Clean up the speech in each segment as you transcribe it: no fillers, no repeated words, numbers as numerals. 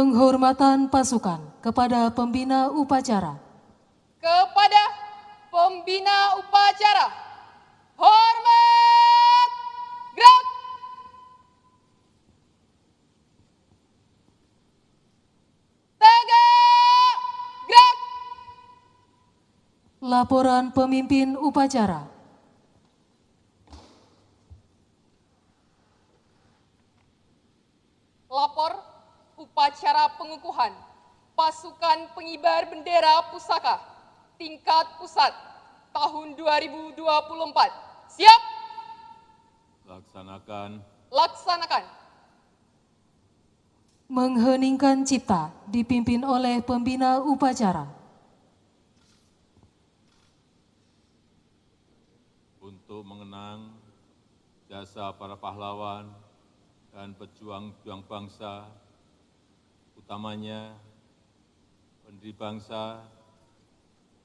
Penghormatan pasukan kepada pembina upacara. Kepada pembina upacara, hormat, gerak. Tegak, gerak. Laporan pemimpin upacara. Lapor upacara pengukuhan pasukan pengibar bendera pusaka tingkat pusat tahun 2024. Siap? Laksanakan. Laksanakan. Mengheningkan cipta dipimpin oleh pembina upacara. Untuk mengenang jasa para pahlawan dan pejuang-pejuang bangsa, utamanya pendiri bangsa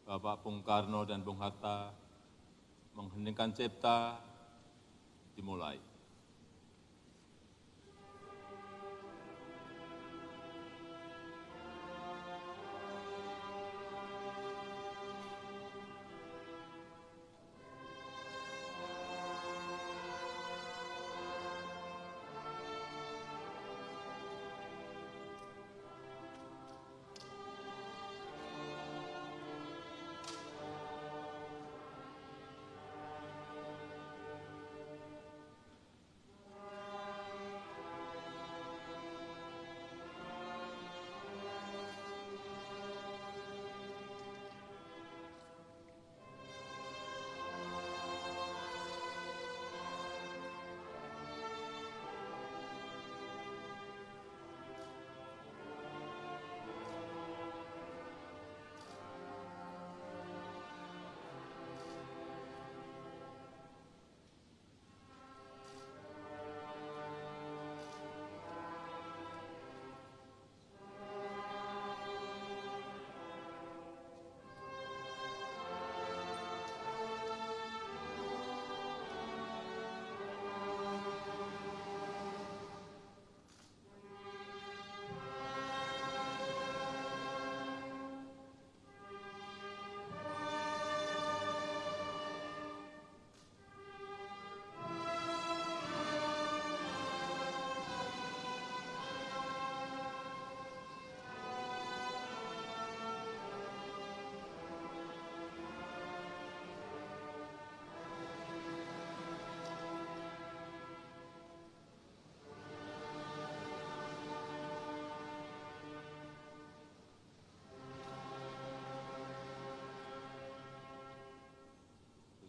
Bapak Bung Karno dan Bung Hatta, mengheningkan cipta dimulai.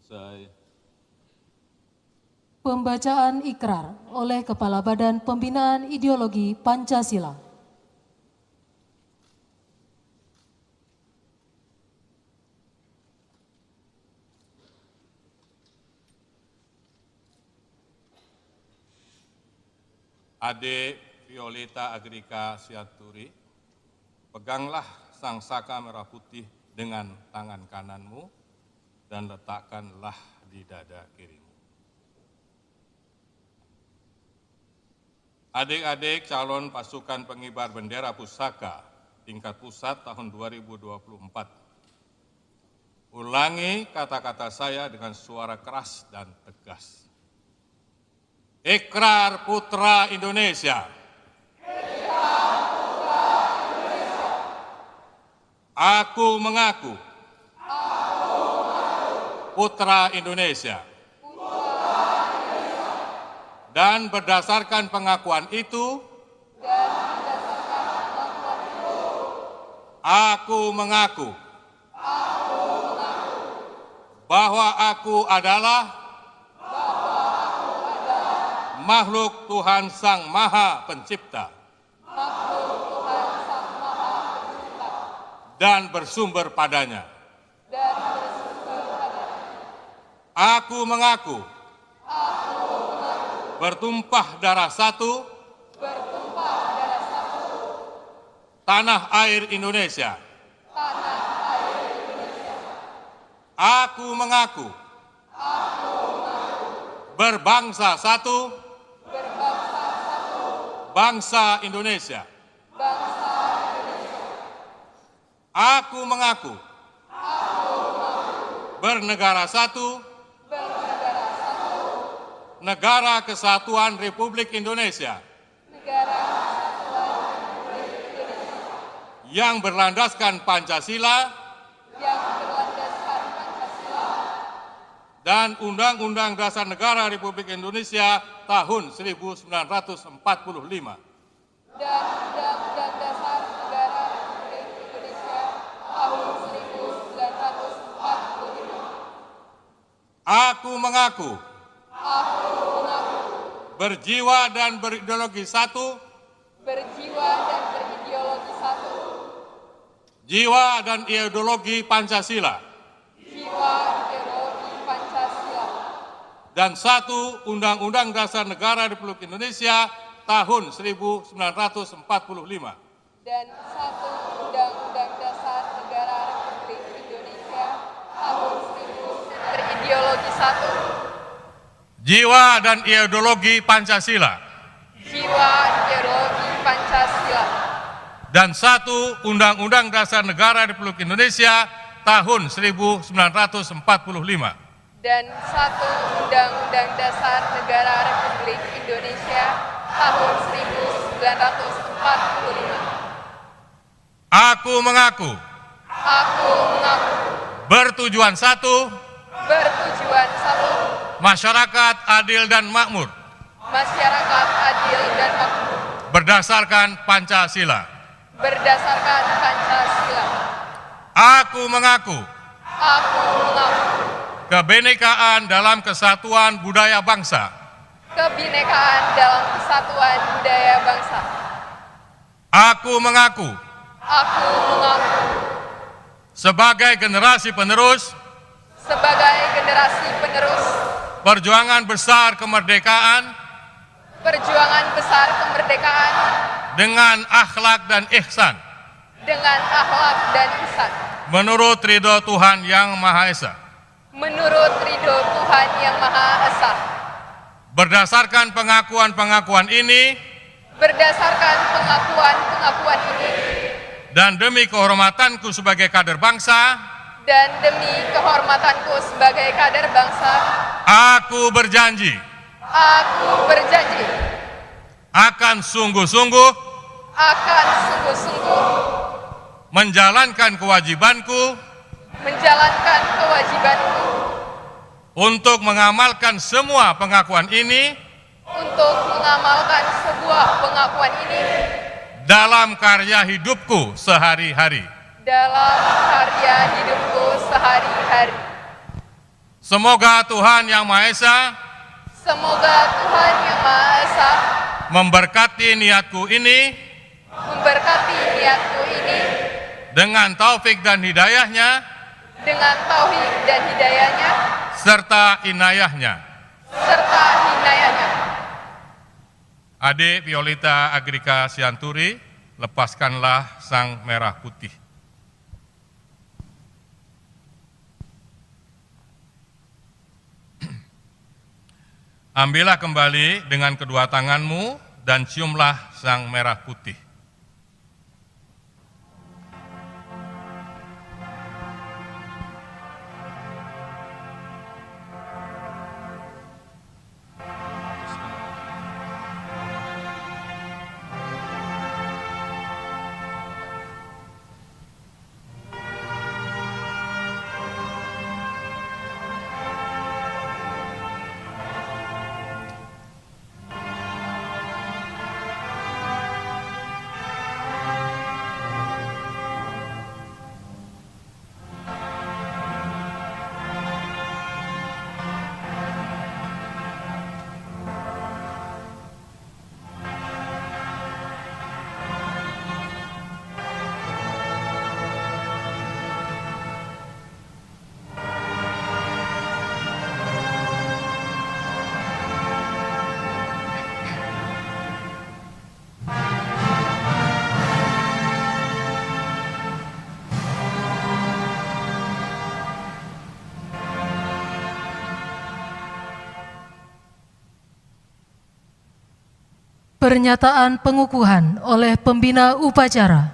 Selesai. Pembacaan ikrar oleh Kepala Badan Pembinaan Ideologi Pancasila. Adik Violeta Agrika Siaturi, peganglah sang saka merah putih dengan tangan kananmu dan letakkanlah di dada kirimu. Adik-adik calon pasukan pengibar bendera pusaka tingkat pusat tahun 2024. Ulangi kata-kata saya dengan suara keras dan tegas. Ikrar Putra Indonesia. Ikrar Putra Indonesia. Aku mengaku. Putra Indonesia. Dan berdasarkan pengakuan itu, aku mengaku bahwa aku adalah makhluk Tuhan Sang Maha Pencipta dan bersumber padanya. Aku mengaku bertumpah darah satu tanah air Indonesia. Aku mengaku berbangsa satu bangsa Indonesia. Aku mengaku bernegara satu, Negara Kesatuan Republik Indonesia yang berlandaskan Pancasila dan Undang-Undang Dasar Negara Republik Indonesia tahun 1945. dan Undang-Undang Dasar Negara Republik Indonesia tahun 1945. Aku mengaku berjiwa dan berideologi satu, Berjiwa dan berideologi satu, jiwa dan ideologi Pancasila, jiwa ideologi Pancasila, dan satu Undang-Undang Dasar Negara Republik Indonesia tahun 1945. dan satu Undang-Undang Dasar Negara Republik Indonesia tahun 1945. Berideologi satu, Jiwa dan ideologi Pancasila, jiwa ideologi Pancasila, dan satu Undang-Undang Dasar Negara Republik Indonesia tahun 1945. dan satu Undang-Undang Dasar Negara Republik Indonesia tahun 1945. Aku mengaku bertujuan satu, Bertujuan satu, masyarakat adil dan makmur masyarakat adil dan makmur berdasarkan Pancasila. berdasarkan Pancasila. Aku mengaku Aku mengaku kebinekaan dalam kesatuan budaya bangsa. kebinekaan dalam kesatuan budaya bangsa. Aku mengaku Aku mengaku sebagai generasi penerus sebagai generasi penerus perjuangan besar kemerdekaan perjuangan besar kemerdekaan dengan akhlak dan ihsan dengan akhlak dan ihsan menurut ridho Tuhan Yang Maha Esa. menurut ridho Tuhan Yang Maha Esa. Berdasarkan pengakuan-pengakuan ini Berdasarkan pengakuan-pengakuan ini dan demi kehormatanku sebagai kader bangsa, dan demi kehormatanku sebagai kader bangsa, aku berjanji aku berjanji akan sungguh-sungguh akan sungguh-sungguh menjalankan kewajibanku menjalankan kewajibanku untuk mengamalkan semua pengakuan ini untuk mengamalkan sebuah pengakuan ini dalam karya hidupku sehari-hari. dalam karya hidupku sehari-hari. Semoga Tuhan Yang Maha Esa Semoga Tuhan Yang Maha Esa memberkati niatku ini memberkati niatku ini dengan taufik dan hidayahnya dengan tauhid dan hidayahnya serta inayahnya. serta hinayahnya. Adik Violeta Agrika Sianturi, lepaskanlah sang merah putih. Ambillah kembali dengan kedua tanganmu dan ciumlah sang merah putih. Pernyataan pengukuhan oleh pembina upacara.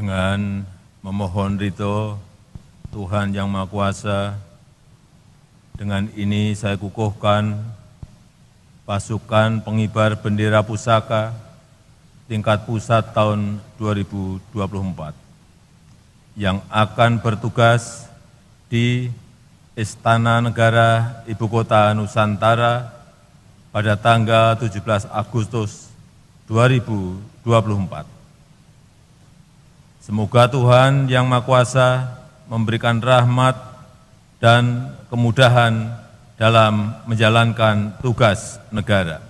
Dengan memohon ridho Tuhan Yang Maha Kuasa, dengan ini saya kukuhkan pasukan pengibar bendera pusaka tingkat pusat tahun 2024 yang akan bertugas di Istana Negara Ibu Kota Nusantara pada tanggal 17 Agustus 2024. Semoga Tuhan Yang Maha Kuasa memberikan rahmat dan kemudahan dalam menjalankan tugas negara.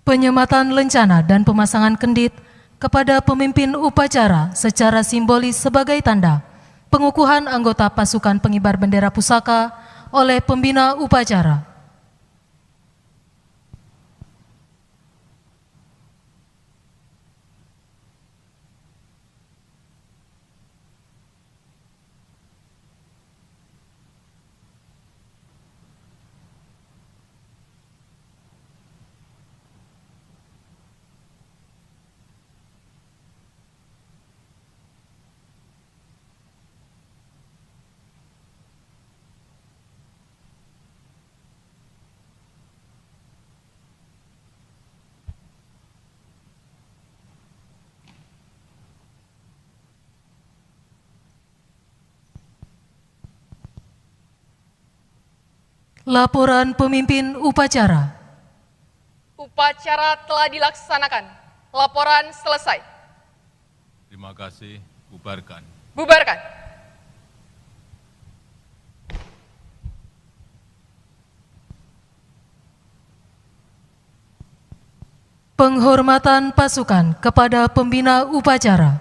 Penyematan lencana dan pemasangan kendit kepada pemimpin upacara secara simbolis sebagai tanda pengukuhan anggota pasukan pengibar bendera pusaka oleh pembina upacara. Laporan pemimpin upacara. Upacara telah dilaksanakan. Laporan selesai. Terima kasih. Bubarkan. Bubarkan. Penghormatan pasukan kepada pembina upacara.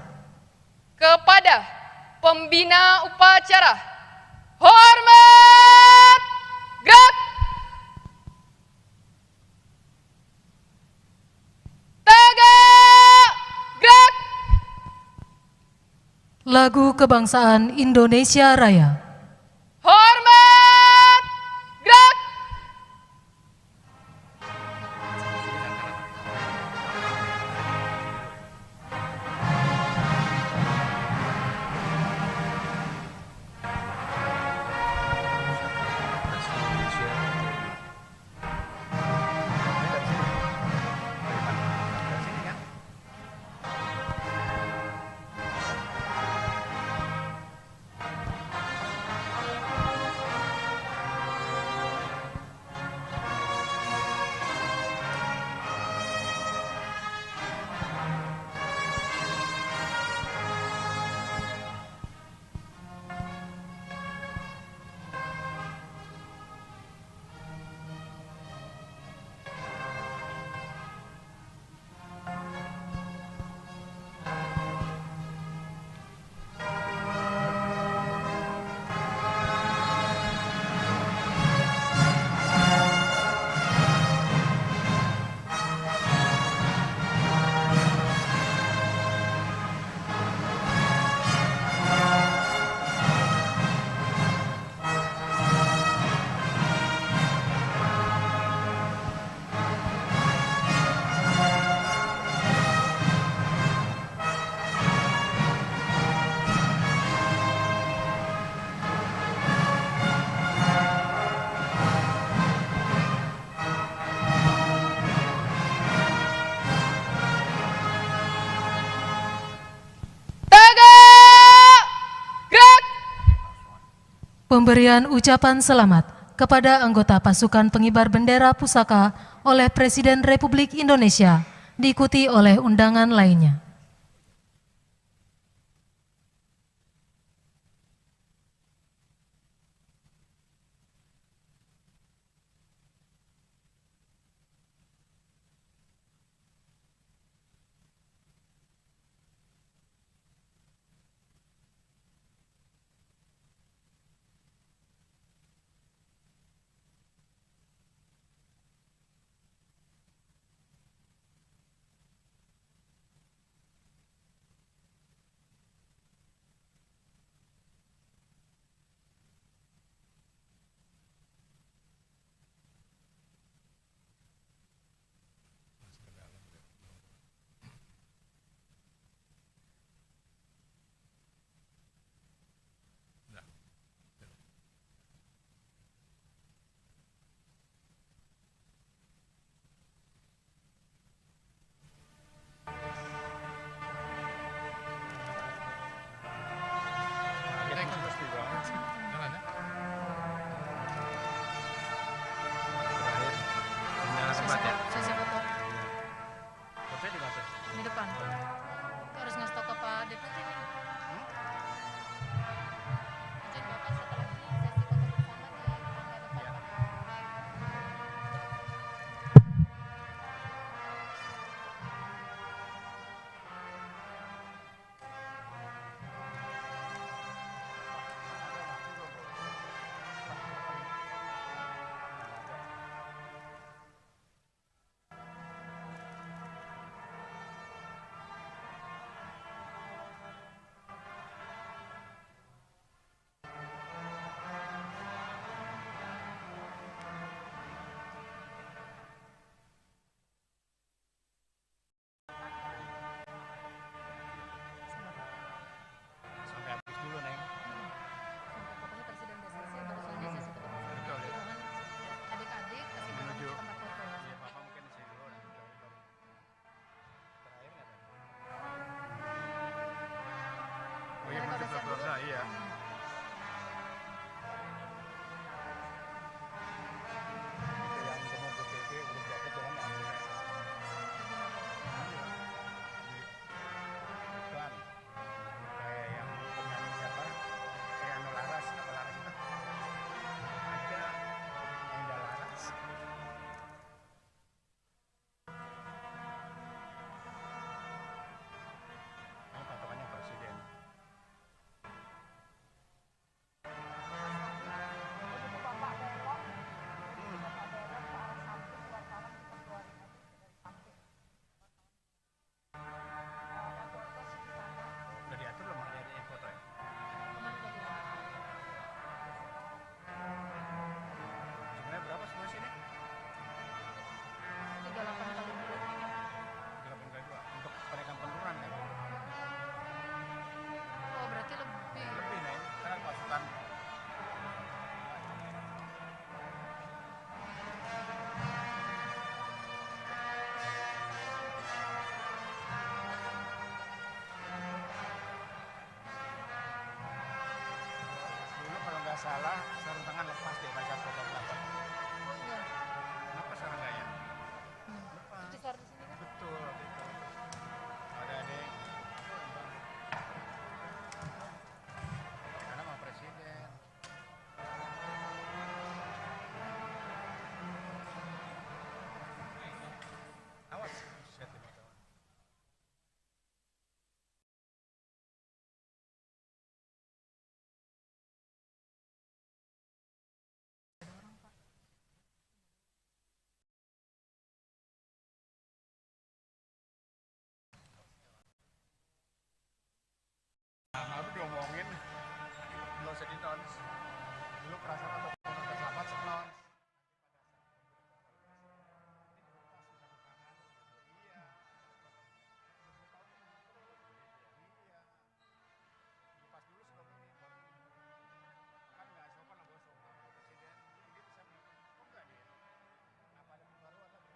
Kepada pembina upacara, hormat, gerak, tegak, gerak. Lagu Kebangsaan Indonesia Raya. Hormat, gerak. Pemberian ucapan selamat kepada anggota pasukan pengibar bendera pusaka oleh Presiden Republik Indonesia, diikuti oleh undangan lainnya. salah sarung tangan lepas deh pas pegang belakang. Oh iya. Kenapa sarung nggak ya? Lepas. Besar di sini kan? Betul, gitu. Ada deh. Karena mau presiden. Awas, set ini. Aku diomongin, lo sedih nons. Dulu perasaan atau komunitas sahabat senons. Pas dulu sebelum ini, kan nggak sopan lah bos sama presiden. Jadi bisa bilang, kok nggak dia? Apa ada pembaruan lagi?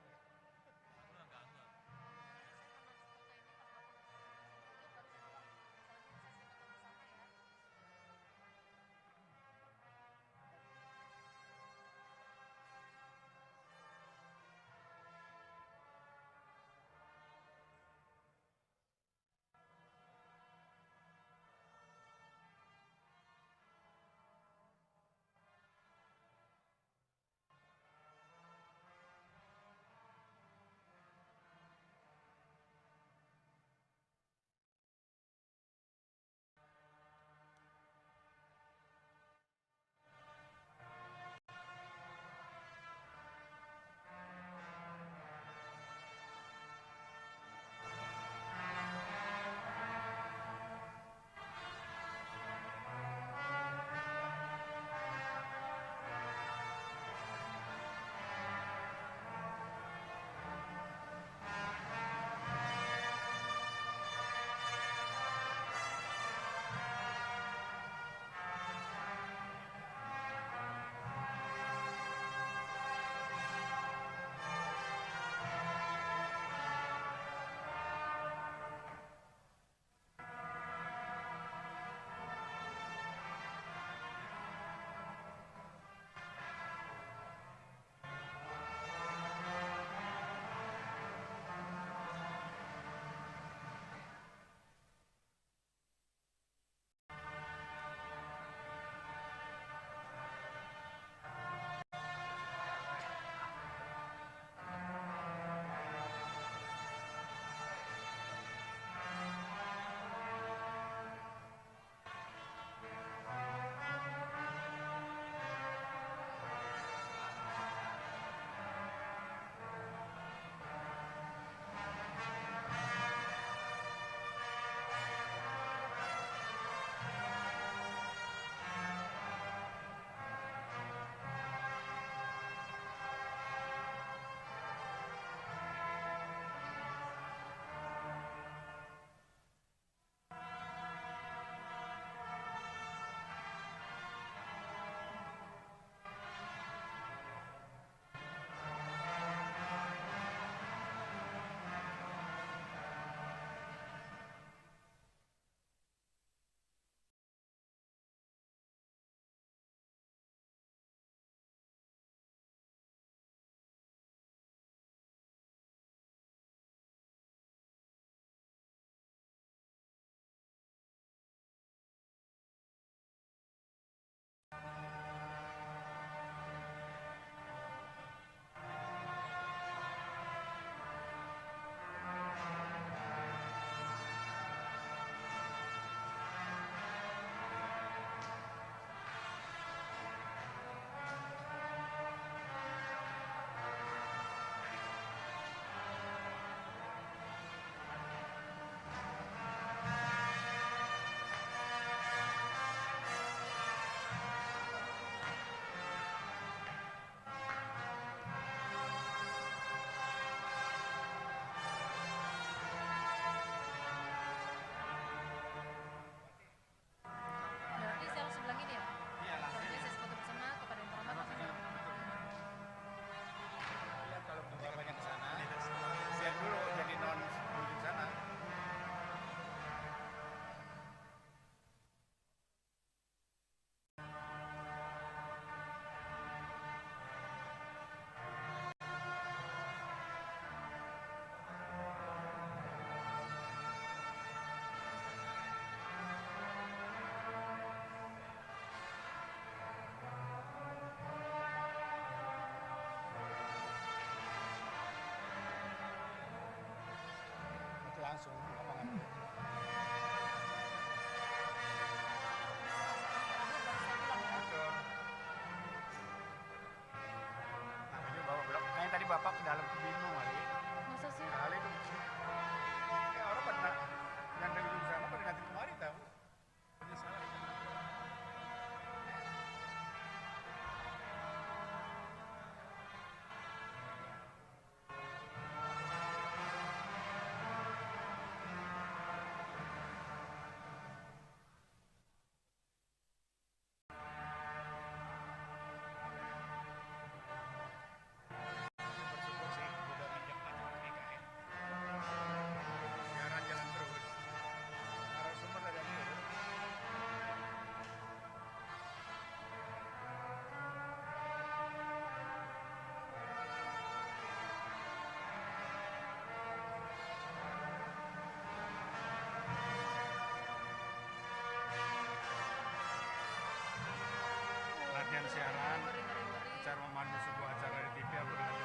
langsung lapangan. Betul. Namanya bawa blok. Kayak tadi bapak ke dalam bingung kali. Masa sih? Kali itu. Ya orang pernah yang dari ujung sana pada ganti kemari tahu. Penyesalan. Bersyukur sih udah minyak macam IKN. Siaran jalan terus. Narasumber dari yang turun. Latihan siaran, cara memandu sebuah acara di TV aku udah bisa.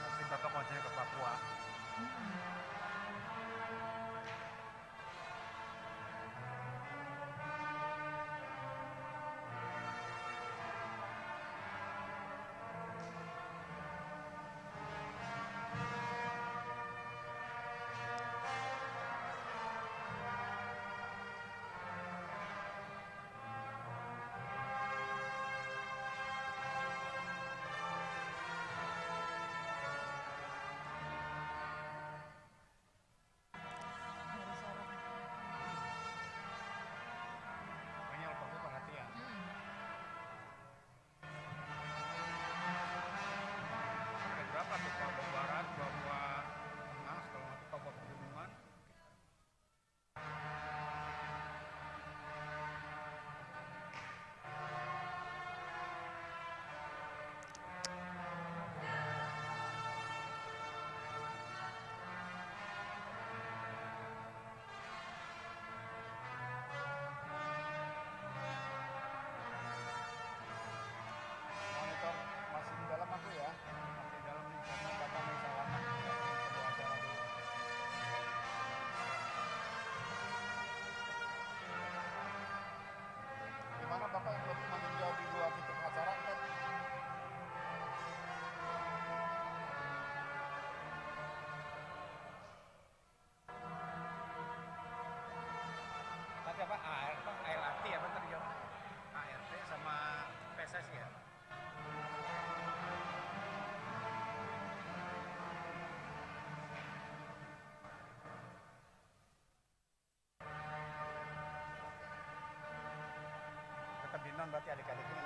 Pasti bapak konsennya ke Papua. Makanya kalau Papua perhatian. Ada berapa tuh? Papua Barat, Papua Tengah, segala macam, Papua Pegunungan. Monitor masih di dalam aku ya, masih di dalam nih karena bapak mau salaman perlu acara dulu. Gimana bapak yang lebih meninjau di luar titik acara kan? Tadi apa? ALRT apa tadi jawab? ART sama PSS ya? Tetap di non berarti adik-adik ini